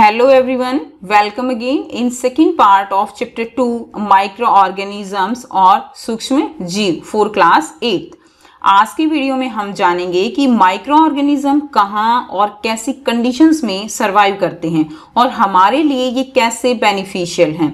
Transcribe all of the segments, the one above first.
Hello everyone, welcome again in second part of chapter 2 microorganisms और सूक्ष्म जीव for class 8। आज की वीडियो में हम जानेंगे कि माइक्रो ऑर्गेनिज्म कहाँ और कैसी कंडीशंस में सरवाइव करते हैं और हमारे लिए ये कैसे बेनिफिशियल हैं।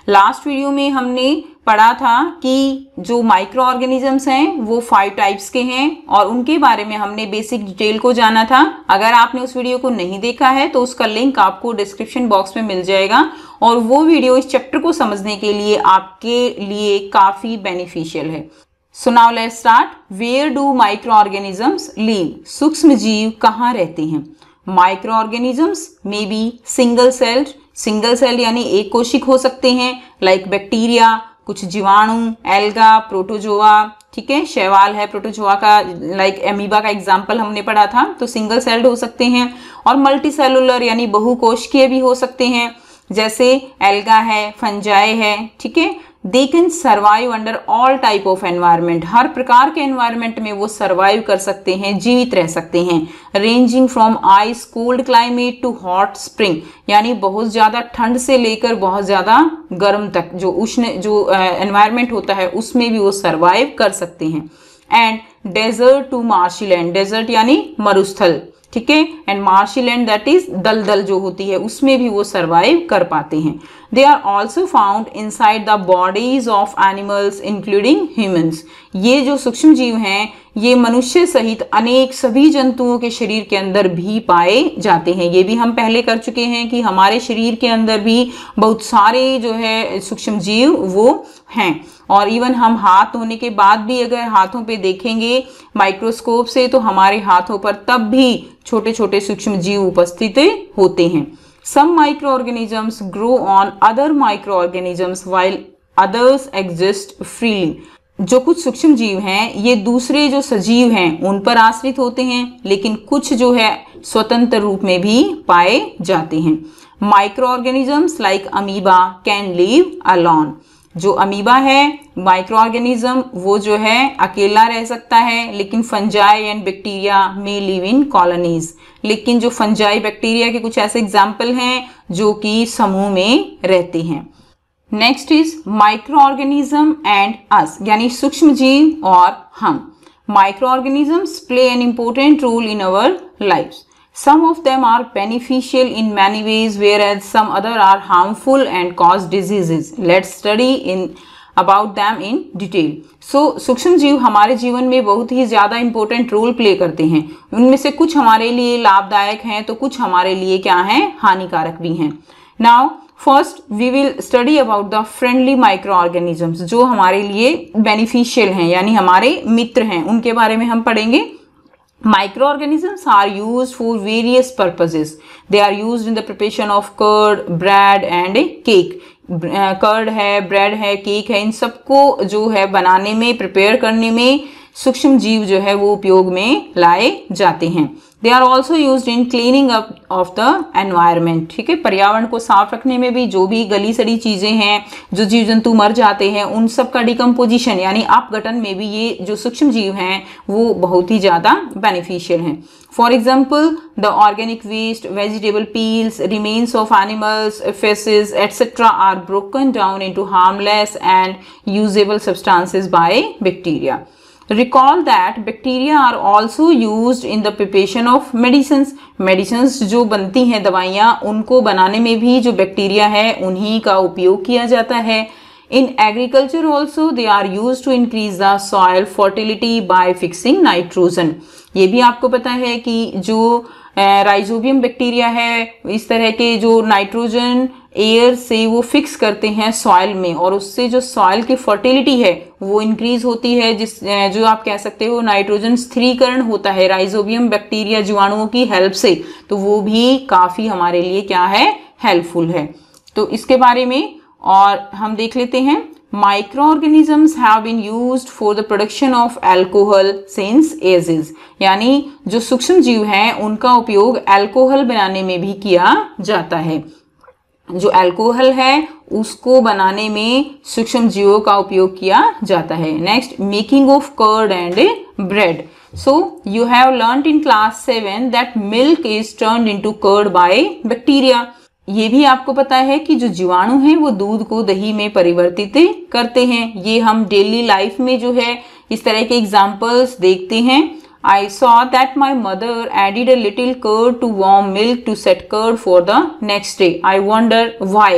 लास्ट वीडियो में हमने पढ़ा था कि जो माइक्रो ऑर्गेनिजम्स हैं वो 5 टाइप्स के हैं और उनके बारे में हमने बेसिक डिटेल को जाना था। अगर आपने उस वीडियो को नहीं देखा है तो उसका लिंक आपको डिस्क्रिप्शन बॉक्स में मिल जाएगा और वो वीडियो इस चैप्टर को समझने के लिए आपके लिए काफी बेनिफिशियल है। So now let's start. Where do microorganisms live? सूक्ष्म जीव कहाँ रहते हैं? Microorganisms may be single cell यानी एक कोशिक हो सकते हैं, लाइक बैक्टीरिया, कुछ जीवाणु, एल्गा, प्रोटोजोआ, ठीक है, शैवाल है प्रोटोजोआ का, लाइक एमीबा का एग्जाम्पल हमने पढ़ा था, तो सिंगल सेल्ड हो सकते हैं। और मल्टी सेलुलर यानी बहुकोशिकीय भी हो सकते हैं, जैसे एल्गा है, फंजाई है, ठीक है। They can survive under all type of environment, हर प्रकार के एनवायरमेंट में वो सर्वाइव कर सकते हैं, जीवित रह सकते हैं। Ranging from ice cold climate to hot spring, यानी बहुत ज़्यादा ठंड से लेकर बहुत ज़्यादा गर्म तक जो उष्ण जो एनवायरमेंट होता है उसमें भी वो सर्वाइव कर सकते हैं। And desert to marshy land, desert यानी मरुस्थल, ठीक है, and marshy land that is दलदल जो होती है उसमें भी वो सर्वाइव कर पाते हैं। They are also found inside the bodies of animals including humans. ये जो सूक्ष्म जीव हैं ये मनुष्य सहित अनेक सभी जंतुओं के शरीर के अंदर भी पाए जाते हैं। ये भी हम पहले कर चुके हैं कि हमारे शरीर के अंदर भी बहुत सारे जो है सूक्ष्म जीव वो हैं। और इवन हम हाथ धोने के बाद भी अगर हाथों पे देखेंगे माइक्रोस्कोप से तो हमारे हाथों पर तब भी छोटे छोटे सूक्ष्म जीव उपस्थित होते हैं। Some microorganisms grow on other microorganisms while others exist freely. जो कुछ सूक्ष्म जीव हैं ये दूसरे जो सजीव हैं उन पर आश्रित होते हैं, लेकिन कुछ जो है स्वतंत्र रूप में भी पाए जाते हैं। Micro organisms like amoeba can live alone. जो अमीबा है माइक्रो ऑर्गेनिज्म वो जो है अकेला रह सकता है, लेकिन फंजाई एंड बैक्टीरिया में लिव इन कॉलोनीज। लेकिन जो फंजाई बैक्टीरिया के कुछ ऐसे एग्जाम्पल हैं जो कि समूह में रहते हैं। Next is microorganism and us, यानी सूक्ष्म जीव और हम। Microorganisms play an important role in our lives. Some of them are beneficial in many ways, whereas some other are harmful and cause diseases. Let's study about them in detail. So, सूक्ष्म जीव हमारे जीवन में बहुत ही ज़्यादा important role play करते हैं। उनमें से कुछ हमारे लिए लाभदायक हैं तो कुछ हमारे लिए क्या हैं, हानिकारक भी हैं। Now, first we will study about the friendly microorganisms, जो हमारे लिए बेनिफिशियल हैं यानी हमारे मित्र हैं, उनके बारे में हम पढ़ेंगे। Microorganisms are used for various purposes. They are used in the preparation of curd, bread and cake. Curd है, ब्रेड है, केक है, इन सबको जो है बनाने में, प्रिपेयर करने में सूक्ष्म जीव जो है वो उपयोग में लाए जाते हैं। They are also use in cleaning up of the environment, ठीक है, पर्यावरण को साफ रखने में भी जो भी गली सड़ी चीजें हैं, जो जीव जंतु मर जाते हैं उन सब का डिकम्पोजिशन यानी अपघटन में भी ये जो सूक्ष्म जीव हैं वो बहुत ही ज्यादा बेनिफिशियल हैं। For example the organic waste, vegetable peels, remains of animals, faeces etcetera are broken down into harmless and usable substances by bacteria. Recall that bacteria are also used in the preparation of medicines. Medicines जो बनती हैं दवाइयाँ उनको बनाने में भी जो bacteria है उन्हीं का उपयोग किया जाता है। In agriculture also they are used to increase the soil fertility by fixing nitrogen. ये भी आपको पता है कि जो राइजोबियम बैक्टीरिया है इस तरह के जो नाइट्रोजन एयर से वो फिक्स करते हैं सॉइल में और उससे जो सॉइल की फर्टिलिटी है वो इंक्रीज होती है, जिस जो आप कह सकते हो नाइट्रोजन स्थिरीकरण होता है राइजोबियम बैक्टीरिया जीवाणुओं की हेल्प से, तो वो भी काफी हमारे लिए क्या है, हेल्पफुल है। तो इसके बारे में और हम देख लेते हैं। Microorganisms have been used for the production of alcohol since ages. यानी जो सूक्ष्म जीव हैं उनका उपयोग अल्कोहल बनाने में भी किया जाता है। जो अल्कोहल है उसको बनाने में सूक्ष्म जीवों का उपयोग किया जाता है। Next, making of curd and bread. So you have learnt in class 7 that milk is turned into curd by bacteria. ये भी आपको पता है कि जो जीवाणु हैं वो दूध को दही में परिवर्तित करते हैं। ये हम डेली लाइफ में जो है इस तरह के एग्जाम्पल्स देखते हैं। I saw that my mother added a little curd to warm milk to set curd for the next day. I wonder why.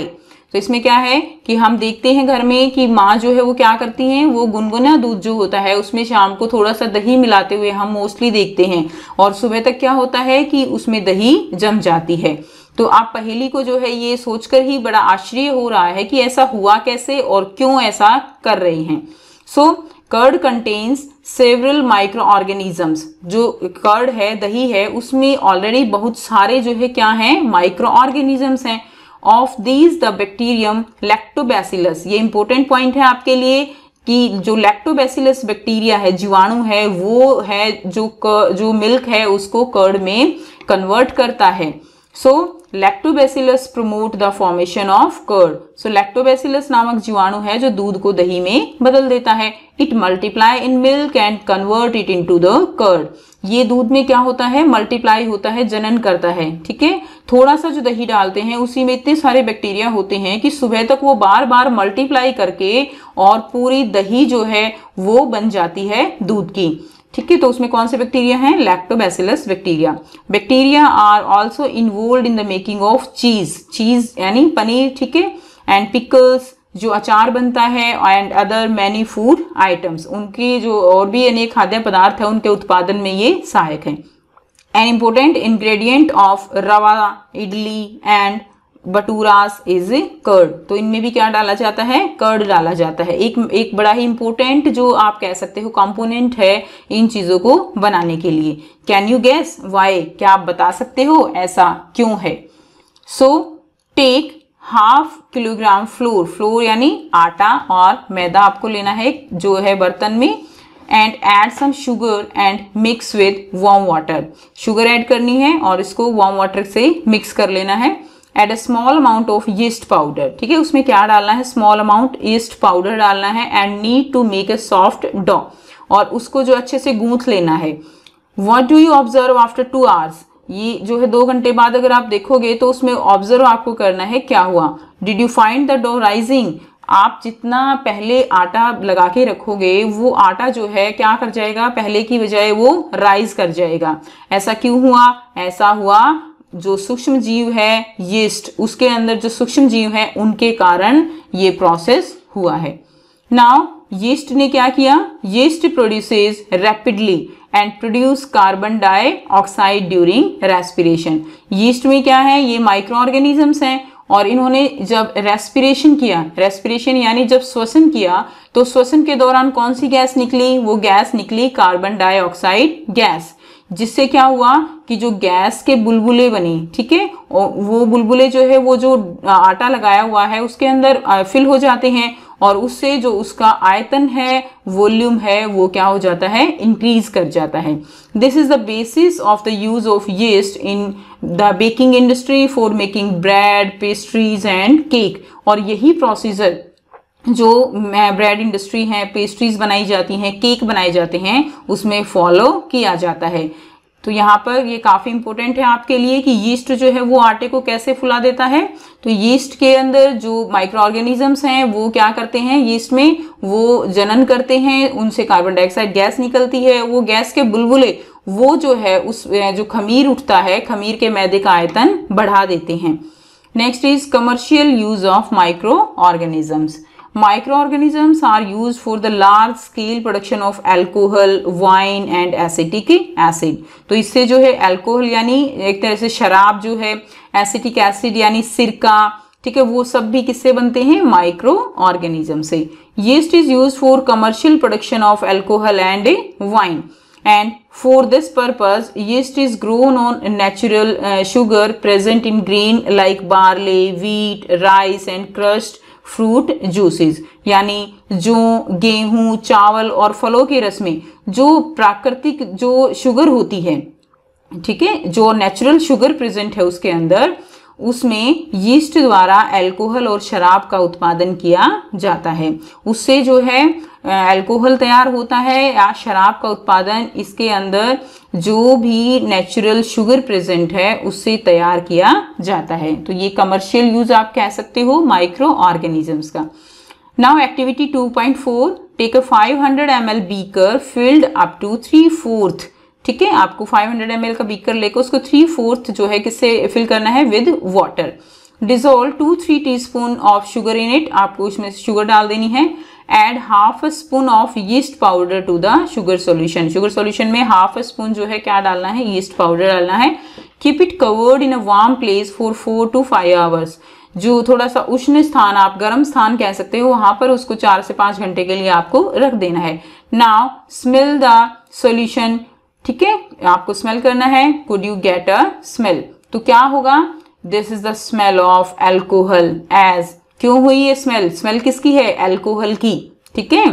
तो इसमें क्या है कि हम देखते हैं घर में कि माँ जो है वो क्या करती हैं, वो गुनगुना दूध जो होता है उसमें शाम को थोड़ा सा दही मिलाते हुए हम मोस्टली देखते हैं, और सुबह तक क्या होता है कि उसमें दही जम जाती है। तो आप पहेली को जो है ये सोचकर ही बड़ा आश्चर्य हो रहा है कि ऐसा हुआ कैसे और क्यों ऐसा कर रहे हैं। So curd contains several microorganisms. जो कर्ड है, दही है, उसमें ऑलरेडी बहुत सारे जो है क्या हैं, माइक्रो ऑर्गेनिजम्स हैं। Of these the bacterium lactobacillus, ये इंपॉर्टेंट पॉइंट है आपके लिए कि जो लैक्टोबैसिलस बैक्टीरिया है, जीवाणु है, वो है जो मिल्क है उसको कर्ड में कन्वर्ट करता है। So lactobacillus promote the formation of curd. So lactobacillus नामक जीवाणु है जो दूध को दही में बदल देता है। It multiply in milk and convert it into the curd. ये दूध में क्या होता है, मल्टीप्लाई होता है, जनन करता है। ठीक है, थोड़ा सा जो दही डालते हैं उसी में इतने सारे बैक्टीरिया होते हैं कि सुबह तक वो बार बार मल्टीप्लाई करके और पूरी दही जो है वो बन जाती है दूध की। ठीक है, तो उसमें कौन से बैक्टीरिया हैं, lactobacillus bacteria. Bacteria are also involved in the making of cheese यानी पनीर। ठीक है, एंड पिकल्स जो अचार बनता है, and other many food items, उनके जो और भी अनेक खाद्य पदार्थ है उनके उत्पादन में ये सहायक है। एन इम्पोर्टेंट इंग्रेडिएंट ऑफ रवा, इडली एंड बटूरास इज कर्ड। तो इनमें भी क्या डाला जाता है, कर्ड डाला जाता है। एक बड़ा ही इंपॉर्टेंट जो आप कह सकते हो कंपोनेंट है इन चीजों को बनाने के लिए। कैन यू गेस वाई, क्या आप बता सकते हो ऐसा क्यों है। So take half kilogram flour यानी आटा और मैदा आपको लेना है जो है बर्तन में, and add some sugar and mix with warm water. Sugar add करनी है और इसको वार्म वाटर से मिक्स कर लेना है। Add a small amount of yeast powder. ठीक है, उसमें क्या डालना है, स्मॉल अमाउंट यीस्ट पाउडर डालना है। And need to make a soft dough, और उसको जो अच्छे से गूंथ लेना है। What do you observe after 2 hours, ये जो है 2 घंटे बाद अगर आप देखोगे तो उसमें ऑब्जर्व आपको करना है क्या हुआ। Did you find the dough rising, आप जितना पहले आटा लगा के रखोगे वो आटा जो है क्या कर जाएगा, पहले की बजाय वो राइज कर जाएगा। ऐसा क्यों हुआ, ऐसा हुआ जो सूक्ष्म जीव है यीस्ट, उसके अंदर जो सूक्ष्म जीव है उनके कारण ये प्रोसेस हुआ है। नाउ यीस्ट ने क्या किया, yeast produces rapidly and produce carbon dioxide during respiration. Yeast में क्या है, ये माइक्रो ऑर्गेनिजम्स हैं, और इन्होंने जब रेस्पिरेशन किया, रेस्पिरेशन यानी जब श्वसन किया, तो श्वसन के दौरान कौन सी गैस निकली, वो गैस निकली कार्बन डाइऑक्साइड गैस, जिससे क्या हुआ कि जो गैस के बुलबुले बने। ठीक है, और वो बुलबुले जो है वो जो आटा लगाया हुआ है उसके अंदर फिल हो जाते हैं, और उससे जो उसका आयतन है, वॉल्यूम है, वो क्या हो जाता है, इंक्रीज कर जाता है। This is the basis of the use of yeast in the baking industry for making bread, pastries and cake. और यही प्रोसीजर जो ब्रेड इंडस्ट्री है, पेस्ट्रीज बनाई जाती हैं, केक बनाए जाते हैं, उसमें फॉलो किया जाता है। तो यहाँ पर ये काफ़ी इंपॉर्टेंट है आपके लिए कि यीस्ट जो है वो आटे को कैसे फुला देता है। तो यीस्ट के अंदर जो माइक्रो ऑर्गेनिजम्स हैं वो क्या करते हैं, यीस्ट में वो जनन करते हैं, उनसे कार्बन डाइऑक्साइड गैस निकलती है, वो गैस के बुलबुले वो जो है उस जो खमीर उठता है, खमीर के मैदे का आयतन बढ़ा देते हैं। Next is commercial use of micro organisms. Microorganisms are used for the large scale production of alcohol, wine and acetic acid. तो इससे जो है अल्कोहल यानी एक तरह से शराब जो है, एसिटिक एसिड यानी सिरका, ठीक है, वो सब भी किससे बनते हैं, माइक्रो ऑर्गेनिज्म से। Yeast is used for commercial production of alcohol and wine, and for this purpose yeast is grown on natural sugar present in grain like barley, wheat, rice and crushed fruit juices. यानी जो गेहूं, चावल और फलों के रस में जो प्राकृतिक जो शुगर होती है, ठीक है, जो नेचुरल शुगर प्रेजेंट है उसके अंदर, उसमें यीस्ट द्वारा अल्कोहल और शराब का उत्पादन किया जाता है। उससे जो है अल्कोहल तैयार होता है या शराब का उत्पादन इसके अंदर जो भी नेचुरल शुगर प्रेजेंट है उससे तैयार किया जाता है। तो ये कमर्शियल यूज आप कह सकते हो माइक्रो ऑर्गेनिजम्स का। Now activity 2.4, take a 500 ml beaker filled up to 3/4। ठीक है, आपको 500 ml का बीकर लेकर उसको 3/4 जो है किससे फिल करना है, with water. Dissolve 2-3 teaspoon of sugar in it, आपको इसमें शुगर डाल देनी है। Add half a spoon of yeast powder to the sugar solution, sugar solution में हाफ अ स्पून जो है क्या डालना है, यीस्ट पाउडर डालना है। Keep it covered in a warm place for 4 to 5 hours, जो थोड़ा सा उष्ण स्थान, आप गर्म स्थान कह सकते हो, वहां पर उसको 4 से 5 घंटे के लिए आपको रख देना है। नाउ स्मेल द सॉल्यूशन, ठीक है, आपको स्मेल करना है। Could you get a smell, तो क्या होगा, this is the smell of alcohol. As, क्यों हुई ये स्मेल, स्मेल किसकी है, एल्कोहल की। ठीक है,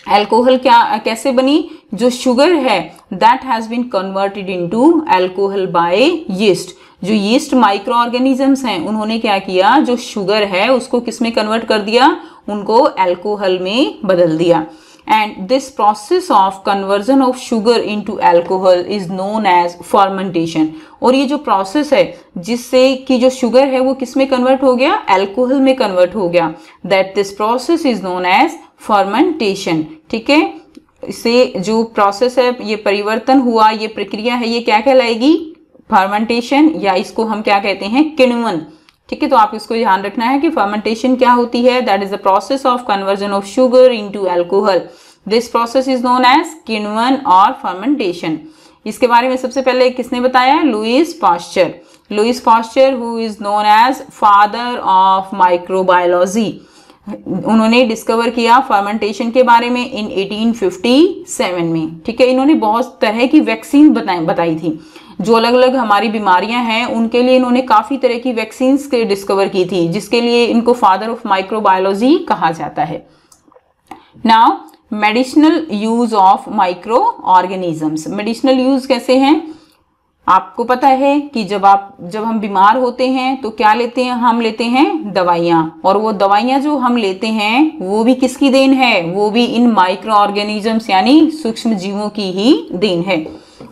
एल्कोहल क्या कैसे बनी, जो शुगर है that has been converted into alcohol by yeast, जो यीस्ट माइक्रो ऑर्गेनिजम्स हैं उन्होंने क्या किया, जो शुगर है उसको किस में कन्वर्ट कर दिया, उनको एल्कोहल में बदल दिया। And this process of conversion of sugar into alcohol is known as fermentation. और ये जो प्रोसेस है जिससे कि जो शुगर है वो किस में कन्वर्ट हो गया, एल्कोहल में कन्वर्ट हो गया, that this process is known as fermentation. ठीक है, इससे जो प्रोसेस है, ये परिवर्तन हुआ, ये प्रक्रिया है, ये क्या कहलाएगी, फर्मेंटेशन, या इसको हम क्या कहते हैं, किण्वन। ठीक है, तो आप इसको ध्यान रखना है कि फर्मेंटेशन क्या होती है, that is the process of conversion of sugar into alcohol. This process is known as किण्वन और फर्मेंटेशन। इसके बारे में सबसे पहले किसने बताया, Louis Pasteur. Louis Pasteur who is known as father of microbiology, उन्होंने डिस्कवर किया फर्मेंटेशन के बारे में इन 1857 में। ठीक है, इन्होंने बहुत तरह की वैक्सीन बताई थी, जो अलग अलग हमारी बीमारियां हैं उनके लिए इन्होंने काफी तरह की वैक्सीन्स के डिस्कवर की थी, जिसके लिए इनको फादर ऑफ माइक्रोबायोलॉजी कहा जाता है। Now medicinal use of micro organisms, medicinal use कैसे हैं, आपको पता है कि जब हम बीमार होते हैं तो क्या लेते हैं, हम लेते हैं दवाइयाँ, और वो दवाइयाँ जो हम लेते हैं वो भी किसकी देन है, वो भी इन माइक्रो ऑर्गेनिजम्स यानी सूक्ष्म जीवों की ही देन है।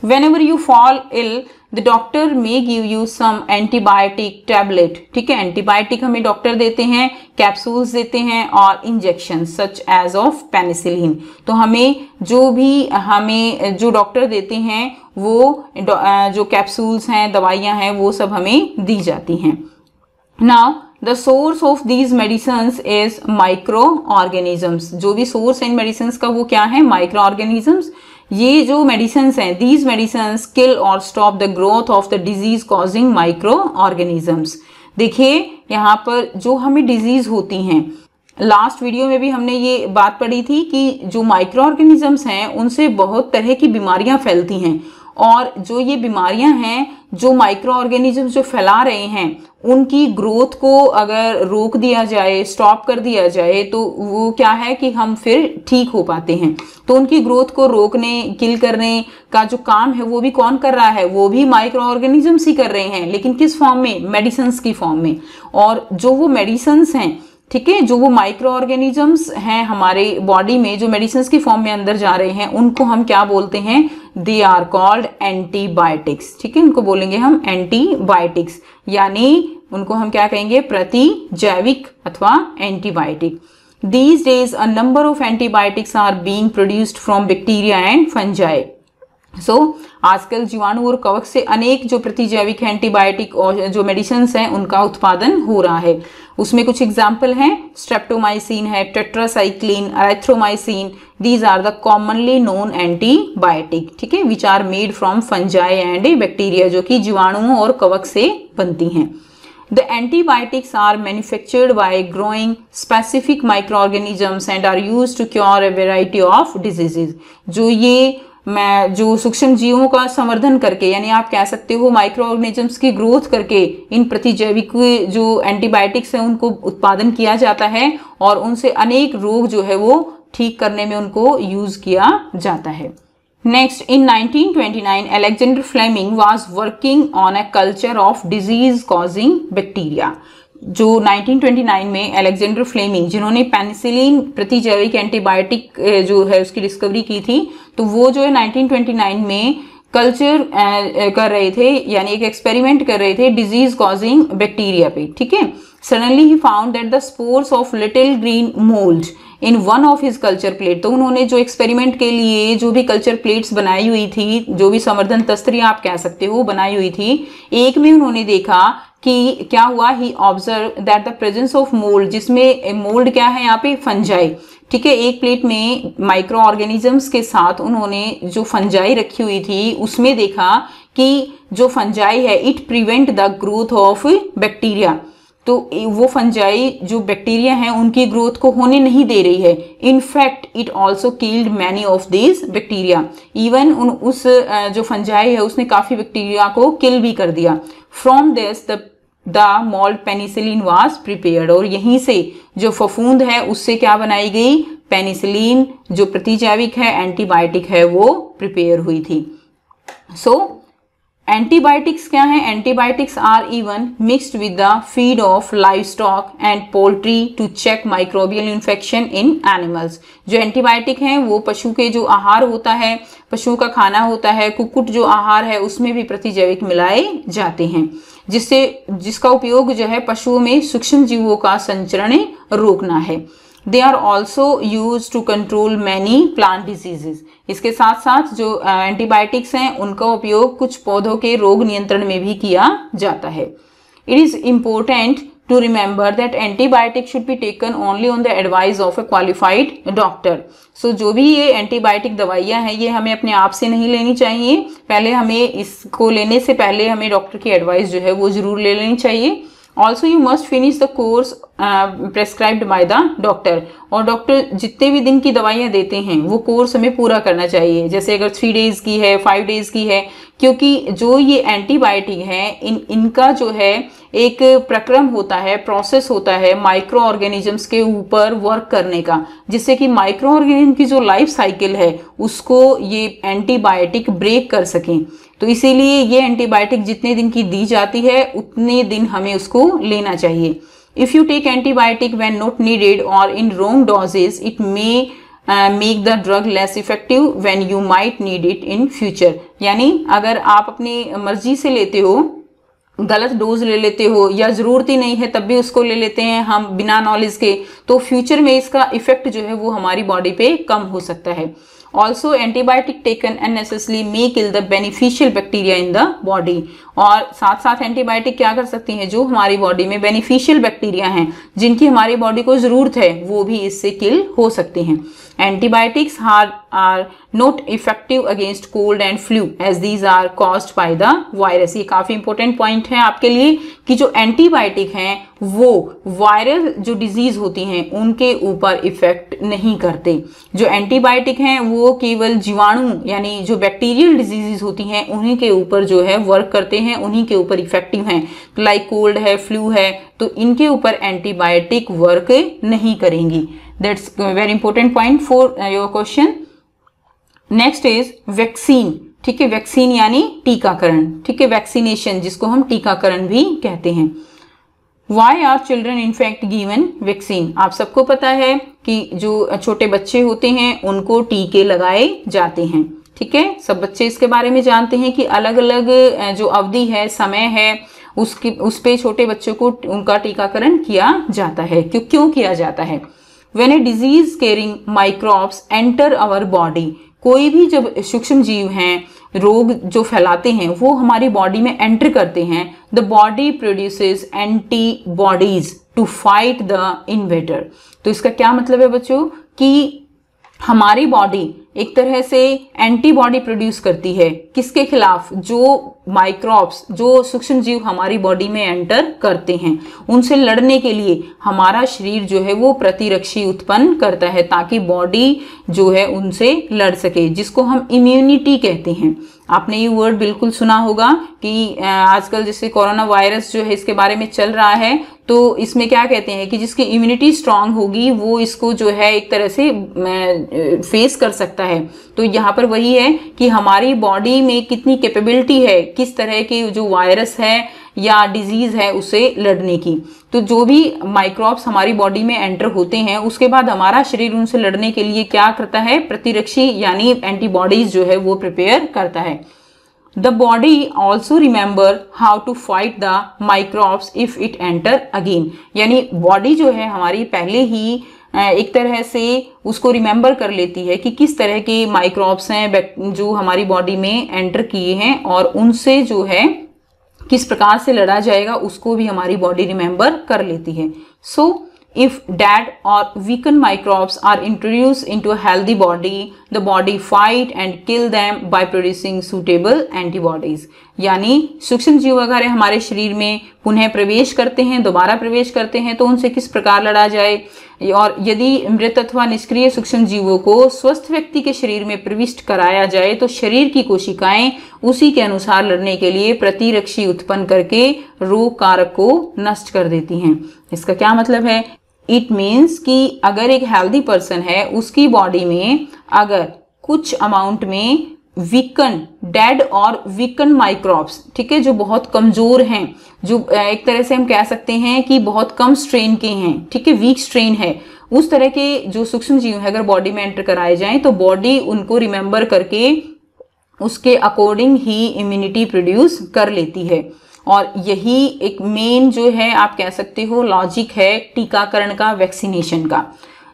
Whenever you fall ill, the doctor may give you some antibiotic tablet। ठीक है, एंटीबायोटिक हमें डॉक्टर देते हैं, कैप्सूल्स देते हैं और injection such as of penicillin. तो हमें जो डॉक्टर देते हैं वो जो कैप्सूल्स हैं, दवाइयाँ हैं, वो सब हमें दी जाती हैं। Now the source of these medicines is micro organisms, जो भी सोर्स है इन मेडिसिन्स का वो क्या है, माइक्रो ऑर्गेनिजम्स। ये जो मेडिसिन्स हैं, दीज मेडिसिन्स किल और stop the growth of the disease causing micro organisms. देखिए यहाँ पर जो हमें डिजीज होती हैं, लास्ट वीडियो में भी हमने ये बात पढ़ी थी कि जो माइक्रो ऑर्गेनिजम्स हैं उनसे बहुत तरह की बीमारियां फैलती हैं, और जो ये बीमारियां हैं, जो माइक्रो ऑर्गेनिजम्स जो फैला रहे हैं, उनकी ग्रोथ को अगर रोक दिया जाए, स्टॉप कर दिया जाए, तो वो क्या है कि हम फिर ठीक हो पाते हैं। तो उनकी ग्रोथ को रोकने, किल करने का जो काम है वो भी कौन कर रहा है, वो भी माइक्रो ऑर्गेनिजम्स ही कर रहे हैं, लेकिन किस फॉर्म में, मेडिसिन्स की फॉर्म में। और जो वो मेडिसिन्स हैं, ठीक है, जो वो माइक्रो ऑर्गेनिजम्स हैं हमारे बॉडी में, जो मेडिसिन्स की फॉर्म में अंदर जा रहे हैं, उनको हम क्या बोलते हैं, दे आर कॉल्ड एंटीबायोटिक्स। ठीक है, उनको बोलेंगे हम एंटीबायोटिक्स, यानी उनको हम क्या कहेंगे, प्रतिजैविक अथवा antibiotic. These days a number of antibiotics are being produced from bacteria and fungi। So आजकल जीवाणु और कवक से अनेक जो प्रतिजैविक एंटीबायोटिक और जो मेडिसिन हैं उनका उत्पादन हो रहा है। उसमें कुछ एग्जाम्पल हैं, स्ट्रेप्टोमाइसिन है, tetracycline, erythromycin. These are the commonly known antibiotic, ठीक है, which are made from fungi and bacteria, जो कि जीवाणुओं और कवक से बनती हैं। The antibiotics are manufactured by growing specific microorganisms and are used to cure a variety of diseases। जो सूक्ष्म जीवों का संवर्धन करके, यानी आप कह सकते हो माइक्रो ऑर्गेनिजम्स की ग्रोथ करके, इन प्रतिजैविक जो एंटीबायोटिक्स हैं उनको उत्पादन किया जाता है, और उनसे अनेक रोग जो है वो ठीक करने में उनको यूज किया जाता है। Next, in 1929, Alexander Fleming was working on a culture of disease-causing bacteria। जो 1929 में अलेक्जेंडर फ्लेमिंग, जिन्होंने पेनिसिलिन प्रतिजैविक एंटीबायोटिक जो है उसकी डिस्कवरी की थी, तो वो जो है 1929 में कल्चर कर रहे थे, यानी एक एक्सपेरिमेंट कर रहे थे डिजीज कॉजिंग बैक्टीरिया पे, ठीक है। Suddenly he found that the spores of little green mould in one of his culture plate. तो उन्होंने जो एक्सपेरिमेंट के लिए जो भी कल्चर प्लेट्स बनाई हुई थी, जो भी संवर्धन तस्त्री आप कह सकते हो बनाई हुई थी, एक में उन्होंने देखा कि क्या हुआ, he observe that the presence of mould, जिसमें मोल्ड क्या है यहाँ पे, फंजाई, ठीक है। एक प्लेट में माइक्रो ऑर्गेनिजम्स के साथ उन्होंने जो फंजाई रखी हुई थी उसमें देखा कि जो फंजाई है it prevent the growth of bacteria. तो वो फंजाई जो बैक्टीरिया हैं उनकी ग्रोथ को होने नहीं दे रही है। In fact it also killed many of this bacteria, even उस जो फंजाई है उसने काफी बैक्टीरिया को किल भी कर दिया। From this the mould penicillin was prepared, और यहीं से जो फफूंद है उससे क्या बनाई गई, पेनिसिलिन जो प्रतिजैविक है एंटीबायोटिक है वो प्रिपेयर हुई थी। सो एंटीबायोटिक्स क्या है, antibiotics are even mixed with the feed of livestock and poultry to check microbial infection in animals. जो एंटीबायोटिक हैं वो पशु के जो आहार होता है, पशुओं का खाना होता है, कुक्कुट जो आहार है उसमें भी प्रतिजैविक मिलाए जाते हैं, जिसका उपयोग जो है पशुओं में सूक्ष्म जीवों का संचरण रोकना है। They are also use to control many plant diseases. इसके साथ साथ जो एंटीबायोटिक्स हैं उनका उपयोग कुछ पौधों के रोग नियंत्रण में भी किया जाता है। It is important to remember that antibiotic should be taken only on the advice of a qualified doctor. So जो भी ये एंटीबायोटिक दवाइयाँ हैं ये हमें अपने आप से नहीं लेनी चाहिए, पहले हमें इसको लेने से पहले हमें डॉक्टर की एडवाइस जो है वो जरूर ले लेनी चाहिए। Also you must finish the course prescribed by the doctor, और डॉक्टर जितने भी दिन की दवाइयाँ देते हैं वो कोर्स हमें पूरा करना चाहिए। जैसे अगर 3 डेज की है, 5 डेज की है, क्योंकि जो ये एंटीबायोटिक है इनका जो है एक प्रक्रम होता है, प्रोसेस होता है माइक्रो ऑर्गेनिजम्स के ऊपर वर्क करने का, जिससे कि माइक्रो ऑर्गेनिज्म की जो लाइफ साइकिल है उसको ये एंटीबायोटिक ब्रेक कर सकें। तो इसीलिए ये एंटीबायोटिक जितने दिन की दी जाती है उतने दिन हमें उसको लेना चाहिए। If you take antibiotic when not needed और in wrong doses it may make the drug less effective when you might need it in future. यानी अगर आप अपनी मर्जी से लेते हो, गलत डोज ले लेते हो या जरूरत ही नहीं है तब भी उसको ले लेते हैं हम बिना नॉलेज के, तो फ्यूचर में इसका इफेक्ट जो है वो हमारी बॉडी पे कम हो सकता है। Also antibiotic taken unnecessarily may kill the beneficial bacteria in the body. और साथ साथ एंटीबायोटिक क्या कर सकती हैं, जो हमारी बॉडी में बेनिफिशियल बैक्टीरिया हैं जिनकी हमारी बॉडी को जरूरत है वो भी इससे किल हो सकते हैं। Antibiotics are not effective against cold and flu as these are caused by the virus. ये काफी इंपॉर्टेंट पॉइंट है आपके लिए कि जो एंटीबायोटिक हैं वो वायरल जो डिजीज होती हैं उनके ऊपर इफेक्ट नहीं करते। जो एंटीबायोटिक हैं वो केवल जीवाणु यानी जो बैक्टीरियल डिजीजेस होती हैं उन्हीं के ऊपर जो है वर्क करते हैं, उन्हीं के ऊपर इफेक्टिव हैं। लाइक कोल्ड है, फ्लू है, तो इनके ऊपर एंटीबायोटिक वर्क नहीं करेंगी। That's very important point for your question. Next is vaccine. ठीक है, वैक्सीन यानी टीकाकरण। ठीक है, वैक्सीनेशन जिसको हम टीकाकरण भी कहते हैं। Why are children in fact given vaccine. आप सबको पता है कि जो छोटे बच्चे होते हैं उनको टीके लगाए जाते हैं। ठीक है, सब बच्चे इसके बारे में जानते हैं कि अलग अलग जो अवधि है, समय है, उस पे छोटे बच्चों को उनका टीकाकरण किया जाता है। क्यों किया जाता है? When a disease carrying microbes enter our body, कोई भी जब सूक्ष्म जीव हैं, रोग जो फैलाते हैं वो हमारी बॉडी में एंटर करते हैं, the body produces antibodies to fight the invader. तो इसका क्या मतलब है बच्चों कि हमारी बॉडी एक तरह से एंटीबॉडी प्रोड्यूस करती है किसके खिलाफ? जो माइक्रोब्स, जो सूक्ष्म जीव हमारी बॉडी में एंटर करते हैं, उनसे लड़ने के लिए हमारा शरीर जो है वो प्रतिरक्षी उत्पन्न करता है ताकि बॉडी जो है उनसे लड़ सके, जिसको हम इम्यूनिटी कहते हैं। आपने ये वर्ड बिल्कुल सुना होगा कि आजकल जैसे कोरोना वायरस जो है इसके बारे में चल रहा है, तो इसमें क्या कहते हैं कि जिसकी इम्यूनिटी स्ट्रांग होगी वो इसको जो है एक तरह से फेस कर सकता है। तो यहाँ पर वही है कि हमारी बॉडी में कितनी कैपेबिलिटी है, किस तरह के जो वायरस है या डिजीज है उससे लड़ने की। तो जो भी माइक्रोब्स हमारी बॉडी में एंटर होते हैं उसके बाद हमारा शरीर उनसे लड़ने के लिए क्या करता है, प्रतिरक्षी यानी एंटीबॉडीज जो है वो प्रिपेयर करता है। The body also remember how to fight the microbes if it enter again, यानी बॉडी जो है हमारी पहले ही एक तरह से उसको रिमेंबर कर लेती है कि किस तरह के माइक्रोब्स हैं जो हमारी बॉडी में एंटर किए हैं और उनसे जो है किस प्रकार से लड़ा जाएगा उसको भी हमारी बॉडी रिमेंबर कर लेती है। सो if dead or weakened microbes are introduced into a healthy body, the body fight and kill them by producing suitable antibodies। यानी सूक्ष्म जीव अगर हमारे शरीर में पुनः प्रवेश करते हैं, दोबारा प्रवेश करते हैं, तो उनसे किस प्रकार लड़ा जाए, और यदि मृत अथवा निष्क्रिय सूक्ष्म जीवों को स्वस्थ व्यक्ति के शरीर में प्रविष्ट कराया जाए तो शरीर की कोशिकाएं उसी के अनुसार लड़ने के लिए प्रतिरक्षी उत्पन्न करके रोग कारक को नष्ट कर देती हैं। इसका क्या मतलब है? इट मीन्स कि अगर एक हेल्दी पर्सन है उसकी बॉडी में अगर कुछ अमाउंट में वीकन डेड और वीकन माइक्रोब्स, ठीक है, जो बहुत कमजोर हैं, जो एक तरह से हम कह सकते हैं कि बहुत कम स्ट्रेन के हैं, ठीक है, वीक स्ट्रेन है, उस तरह के जो सूक्ष्म जीव है अगर बॉडी में एंटर कराए जाएं तो बॉडी उनको रिमेंबर करके उसके अकॉर्डिंग ही इम्यूनिटी प्रोड्यूस कर लेती है। और यही एक मेन जो है आप कह सकते हो लॉजिक है टीकाकरण का, वैक्सीनेशन का।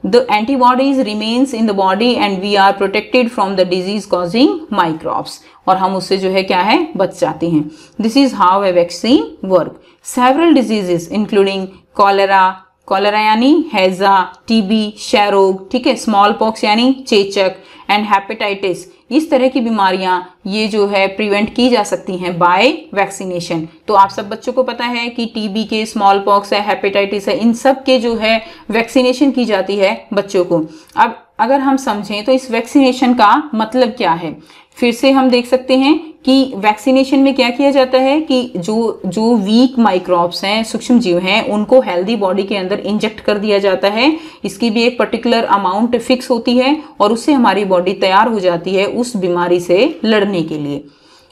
The antibodies remains in the body and we are protected from the disease causing microbes, और हम उससे जो है क्या है बच जाते हैं। This is how a vaccine work. Several diseases including cholera यानी हैजा, टीबी, क्षय रोग, ठीक है, स्मॉल पॉक्स यानी चेचक एंड हेपेटाइटिस, इस तरह की बीमारियां ये जो है प्रिवेंट की जा सकती हैं बाय वैक्सीनेशन। तो आप सब बच्चों को पता है कि टीबी के, स्मॉल पॉक्स है, हेपेटाइटिस है, इन सब के जो है वैक्सीनेशन की जाती है बच्चों को। अब अगर हम समझें तो इस वैक्सीनेशन का मतलब क्या है, फिर से हम देख सकते हैं कि वैक्सीनेशन में क्या किया जाता है कि जो वीक माइक्रोब्स हैं, सूक्ष्म जीव हैं, उनको हेल्दी बॉडी के अंदर इंजेक्ट कर दिया जाता है। इसकी भी एक पर्टिकुलर अमाउंट फिक्स होती है और उससे हमारी बॉडी तैयार हो जाती है उस बीमारी से लड़ने के लिए।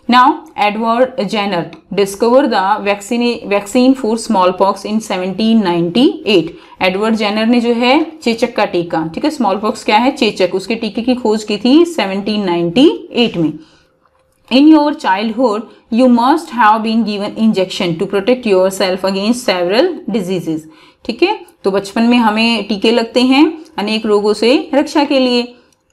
Now Edward Jenner discover the vaccine for smallpox in 1798। Edward Jenner ने जो है चेचक का टीका, ठीक है, स्मॉल पॉक्स क्या है, चेचक, उसके टीके की खोज की थी 1798 में। In your childhood, you must have been given injection to protect yourself against several diseases। ठीक है, तो बचपन में हमें टीके लगते हैं अनेक रोगों से रक्षा के लिए,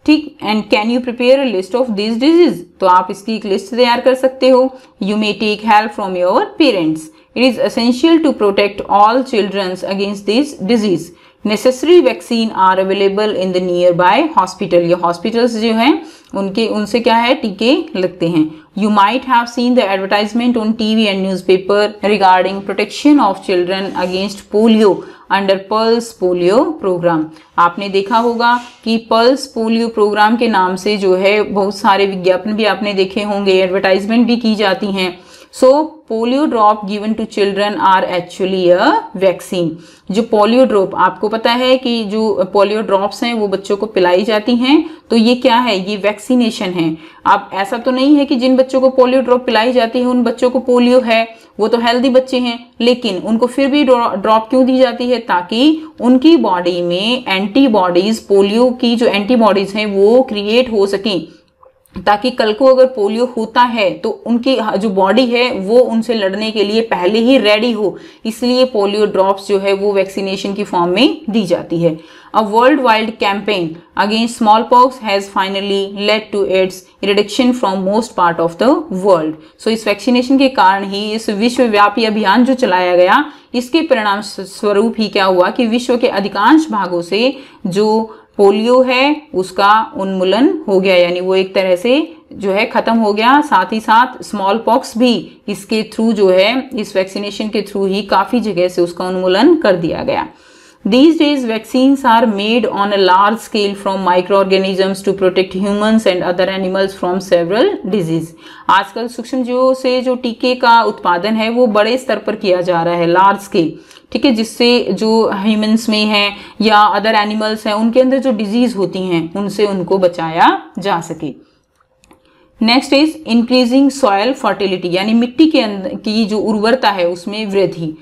ठीक। And can you prepare a list of this disease, तो आप इसकी एक लिस्ट तैयार कर सकते हो। You may take help from your parents. It is essential to protect all childrens against this disease. Necessary vaccine are available in the nearby hospital. ये hospitals जो हैं उनसे क्या है टीके लगते हैं। You might have seen the advertisement on TV and newspaper regarding protection of children against polio under pulse polio program. आपने देखा होगा कि पल्स पोलियो प्रोग्राम के नाम से जो है बहुत सारे विज्ञापन भी आपने देखे होंगे, एडवर्टाइजमेंट भी की जाती हैं। So polio drop given to children are actually a vaccine. जो पोलियो ड्रॉप, आपको पता है कि जो पोलियो ड्रॉप्स हैं वो बच्चों को पिलाई जाती हैं, तो ये क्या है, ये वैक्सीनेशन है। अब ऐसा तो नहीं है कि जिन बच्चों को पोलियो ड्रॉप पिलाई जाती है उन बच्चों को पोलियो है, वो तो हेल्दी बच्चे हैं, लेकिन उनको फिर भी ड्रॉप क्यों दी जाती है, ताकि उनकी बॉडी में एंटीबॉडीज, पोलियो की जो एंटीबॉडीज हैं वो क्रिएट हो सकें, ताकि कल को अगर पोलियो होता है तो उनकी जो बॉडी है वो उनसे लड़ने के लिए पहले ही रेडी हो। इसलिए पोलियो ड्रॉप्स जो है वो वैक्सीनेशन की फॉर्म में दी जाती है। A worldwide campaign against smallpox has finally led to its reduction from most part of the world. So इस वैक्सीनेशन के कारण ही इस विश्वव्यापी अभियान जो चलाया गया, इसके परिणाम स्वरूप ही क्या हुआ कि विश्व के अधिकांश भागों से जो पोलियो है उसका उन्मूलन हो गया, यानी वो एक तरह से जो है खत्म हो गया। साथ ही साथ स्मॉल पॉक्स भी इसके थ्रू जो है, इस वैक्सीनेशन के थ्रू ही काफी जगह से उसका उन्मूलन कर दिया गया। These days vaccines are made on a large scale from microorganisms to protect humans and other animals from several disease। आजकल सूक्ष्म जीवों से जो टीके का उत्पादन है वो बड़े स्तर पर किया जा रहा है, लार्ज स्केल, ठीक है, जिससे जो ह्यूमंस में है या अदर एनिमल्स हैं उनके अंदर जो डिजीज होती हैं उनसे उनको बचाया जा सके। Next is increasing soil fertility, यानी मिट्टी के अंदर की जो उर्वरता है उसमें वृद्धि।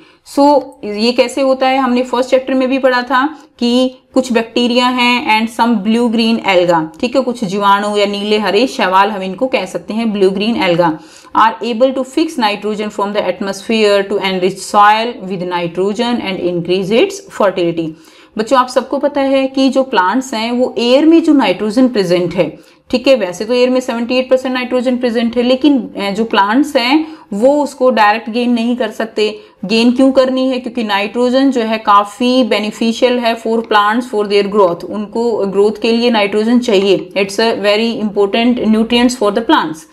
ये कैसे होता है, हमने फर्स्ट चैप्टर में भी पढ़ा था कि कुछ बैक्टीरिया हैं and some blue green alga, ठीक है, कुछ जीवाणु या नीले हरे शैवाल हम इनको कह सकते हैं, blue green alga are able to fix nitrogen from the atmosphere to enrich soil with nitrogen and increase its fertility. बच्चों आप सबको पता है कि जो प्लांट्स हैं वो एयर में जो नाइट्रोजन प्रेजेंट है, ठीक है, वैसे तो एयर में 78% नाइट्रोजन प्रेजेंट है, लेकिन जो प्लांट्स हैं वो उसको डायरेक्ट गेन नहीं कर सकते। गेन क्यों करनी है, क्योंकि नाइट्रोजन जो है काफी बेनिफिशियल है for plants for their growth, उनको ग्रोथ के लिए नाइट्रोजन चाहिए, it's a very important nutrients for the plants.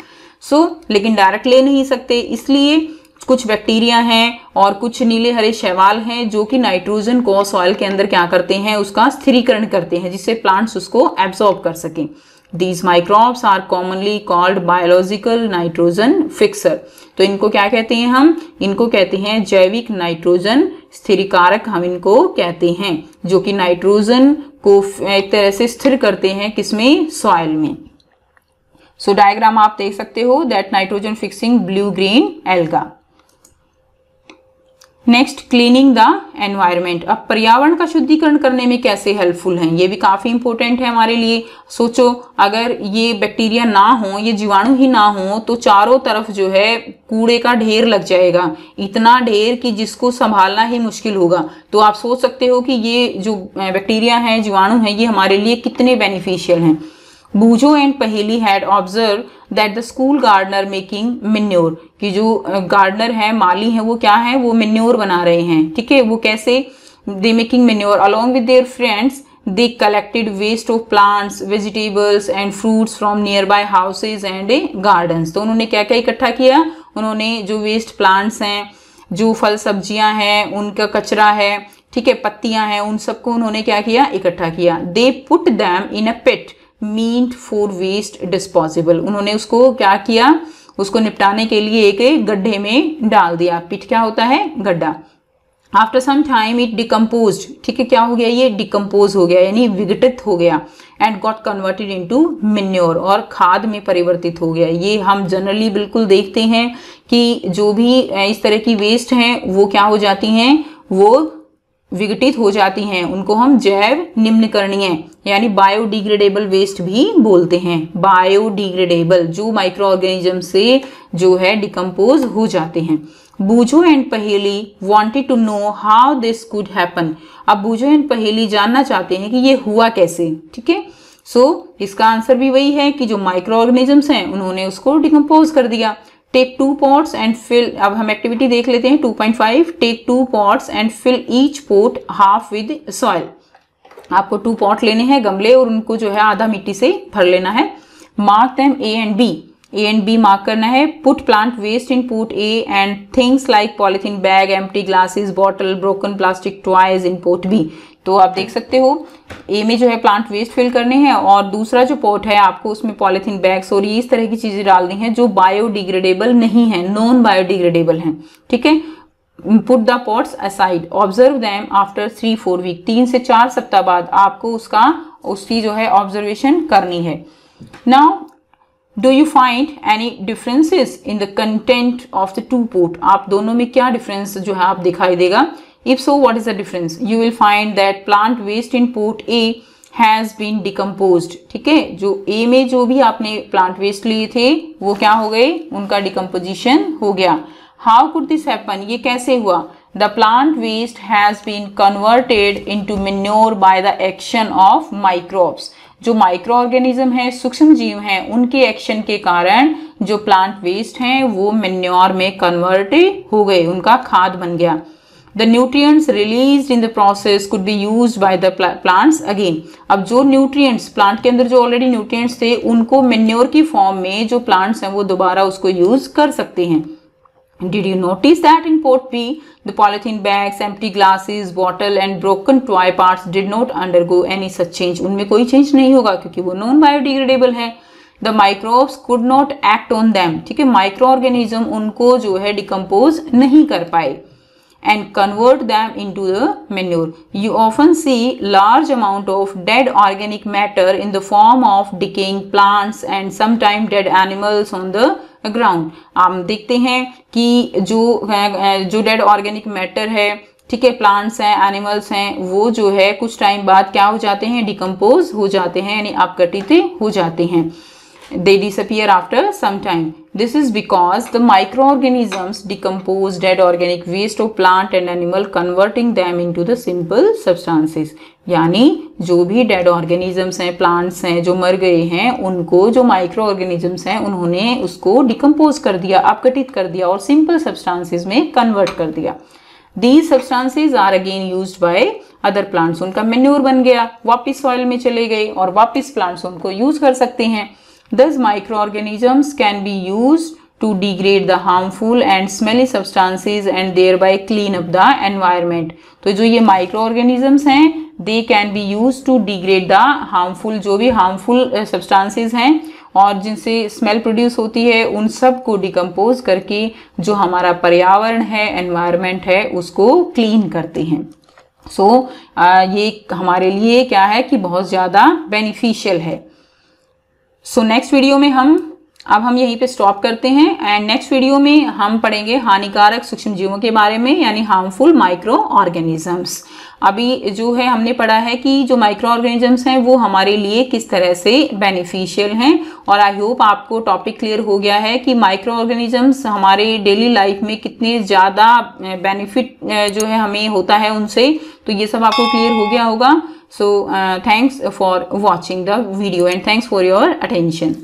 लेकिन डायरेक्ट ले नहीं सकते, इसलिए कुछ बैक्टीरिया हैं और कुछ नीले हरे शैवाल हैं जो कि नाइट्रोजन को सॉइल के अंदर क्या करते हैं, उसका स्थिरीकरण करते हैं जिससे प्लांट्स उसको एब्सॉर्ब कर सकें। These microbes are commonly called biological nitrogen fixer। तो इनको क्या कहते हैं हम, इनको कहते हैं जैविक नाइट्रोजन स्थिरीकारक, हम इनको कहते हैं, जो कि नाइट्रोजन को एक तरह से स्थिर करते हैं, किसमें, सॉइल में। डायग्राम आप देख सकते हो, that nitrogen fixing blue green alga. Next, cleaning the environment. अब पर्यावरण का शुद्धिकरण करने में कैसे हेल्पफुल हैं, ये भी काफी इंपॉर्टेंट है हमारे लिए। सोचो अगर ये बैक्टीरिया ना हो, ये जीवाणु ही ना हो, तो चारों तरफ जो है कूड़े का ढेर लग जाएगा, इतना ढेर कि जिसको संभालना ही मुश्किल होगा। तो आप सोच सकते हो कि ये जो बैक्टीरिया हैं, जीवाणु हैं, ये हमारे लिए कितने बेनिफिशियल हैं। Boojho and Paheli had observe that the school gardener making manure, कि जो गार्डनर है, माली है, वो क्या है, वो मिन्योर बना रहे हैं, ठीक है। वो कैसे, they making manure along with their friends, they collected waste of plants, vegetables and fruits from nearby houses and gardens. तो उन्होंने क्या क्या इकट्ठा किया, उन्होंने जो वेस्ट प्लांट्स हैं, जो फल सब्जियां हैं, उनका कचरा है, ठीक है, पत्तियां हैं, उन सबको उन्होंने क्या किया, इकट्ठा किया। They put them in a pit meant for waste disposable, उन्होंने उसको क्या किया, उसको निपटाने के लिए एक गड्ढे में डाल दिया। पिट क्या होता है, गड्ढा। After some time it decompose, ठीक है, क्या हो गया, ये डिकम्पोज हो गया, यानी विघटित हो गया, एंड गॉट कन्वर्टेड इनटू मिन्योर, और खाद में परिवर्तित हो गया। ये हम जनरली बिल्कुल देखते हैं कि जो भी इस तरह की वेस्ट हैं वो क्या हो जाती हैं, वो विघटित हो जाती हैं, उनको हम जैव निम्नकरणीय यानी बायोडिग्रेडेबल वेस्ट भी बोलते हैं। बायोडिग्रेडेबल, जो माइक्रो ऑर्गेनिज्म से जो है डिकम्पोज हो जाते हैं। Boojho and Paheli wanted to know how this could happen. अब बूजो एंड पहेली जानना चाहते हैं कि ये हुआ कैसे, ठीक है। इसका आंसर भी वही है कि जो माइक्रो ऑर्गेनिजम्स हैं उन्होंने उसको डिकम्पोज कर दिया। टेक 2 pots एंड फिल, अब हम एक्टिविटी देख लेते हैं 2.5। Take 2 pots and fill each pot half with soil. आपको 2 pot लेने हैं गमले और उनको जो है आधा मिट्टी से भर लेना है। Mark them A and B mark करना है। Put plant waste in pot A and things like polythene bag, empty glasses, bottle, broken plastic toys in pot B. तो आप देख सकते हो ए में जो है प्लांट वेस्ट फिल करने हैं और दूसरा जो पोट है आपको उसमें पॉलिथीन बैग्स और ये इस तरह की चीजें डालनी है जो बायोडिग्रेडेबल नहीं है, नॉन बायोडिग्रेडेबल हैं, ठीक है। Put the pots aside, observe them after 3-4 week, 3 से 4 सप्ताह बाद आपको उसकी जो है ऑब्जर्वेशन करनी है। Now do you find any differences in the content of the 2 pot. आप दोनों में क्या डिफरेंस जो है आप दिखाई देगा। If so, what is the difference? You will find that plant waste in pot A has been decomposed, ठीक है। जो A में जो भी आपने plant waste लिए थे वो क्या हो गए, उनका decomposition हो गया। How could this happen? ये कैसे हुआ? The plant waste has been converted into manure by the action of microbes। जो माइक्रो ऑर्गेनिज्म है, सूक्ष्म जीव हैं, उनके एक्शन के कारण जो प्लांट वेस्ट हैं वो मेन्योर में कन्वर्ट हो गए, उनका खाद बन गया। The nutrients released in the process could be used by the plants again। अब जो nutrients प्लांट के अंदर जो ऑलरेडी nutrients थे उनको मेन्योर की फॉर्म में जो प्लांट्स हैं वो दोबारा उसको यूज कर सकते हैं। Did you notice that in pot B, the polythene bags, empty glasses, bottle and broken toy parts did not undergo any such change? उनमें कोई चेंज नहीं होगा क्योंकि वो नॉन बायोडिग्रेडेबल है। The microbes could not act on them, ठीक है, micro organism उनको जो है डिकम्पोज नहीं कर पाए। and convert them into the manure. You often see large amount of dead organic matter in the form of decaying plants and sometimes dead animals on the ground. हम देखते हैं कि जो डेड ऑर्गेनिक मैटर है, ठीक है, plants हैं, animals हैं, वो जो है कुछ टाइम बाद क्या हो जाते हैं, डिकम्पोज हो जाते हैं, यानी अपघटित हो जाते हैं. They disappear after some time. This is because the microorganisms decompose dead organic waste of plant and animal, converting them into the simple substances. यानी जो भी डेड ऑर्गेनिजम्स हैं, प्लांट्स हैं जो मर गए हैं, उनको जो माइक्रो ऑर्गेनिजम्स हैं उन्होंने उसको डिकम्पोज कर दिया, अपघटित कर दिया और सिंपल सब्सटेंसेस में कन्वर्ट कर दिया. These substances are again used by other plants. उनका मेन्योर बन गया, वापिस सॉइल में चले गए और वापिस प्लांट्स उनको यूज कर सकते हैं. Thus, microorganisms can be used to degrade the harmful and smelly substances and thereby clean up the environment. तो जो ये microorganisms हैं, they can be used to degrade the harmful, जो भी harmful substances हैं और जिनसे स्मेल प्रोड्यूस होती है, उन सब को डिकम्पोज करके जो हमारा पर्यावरण है, एनवायरनमेंट है, उसको क्लीन करते हैं. सो ये हमारे लिए क्या है कि बहुत ज़्यादा बेनिफिशियल है. सो नेक्स्ट वीडियो में हम यहीं पे स्टॉप करते हैं एंड नेक्स्ट वीडियो में हम पढ़ेंगे हानिकारक सूक्ष्म जीवों के बारे में, यानी हार्मफुल माइक्रो ऑर्गेनिजम्स. अभी जो है हमने पढ़ा है कि जो माइक्रो ऑर्गेनिजम्स हैं वो हमारे लिए किस तरह से बेनिफिशियल हैं, और आई होप आपको टॉपिक क्लियर हो गया है कि माइक्रो ऑर्गेनिजम्स हमारे डेली लाइफ में कितने ज़्यादा बेनिफिट जो है हमें होता है उनसे. तो ये सब आपको क्लियर हो गया होगा. So thanks for watching the video and thanks for your attention.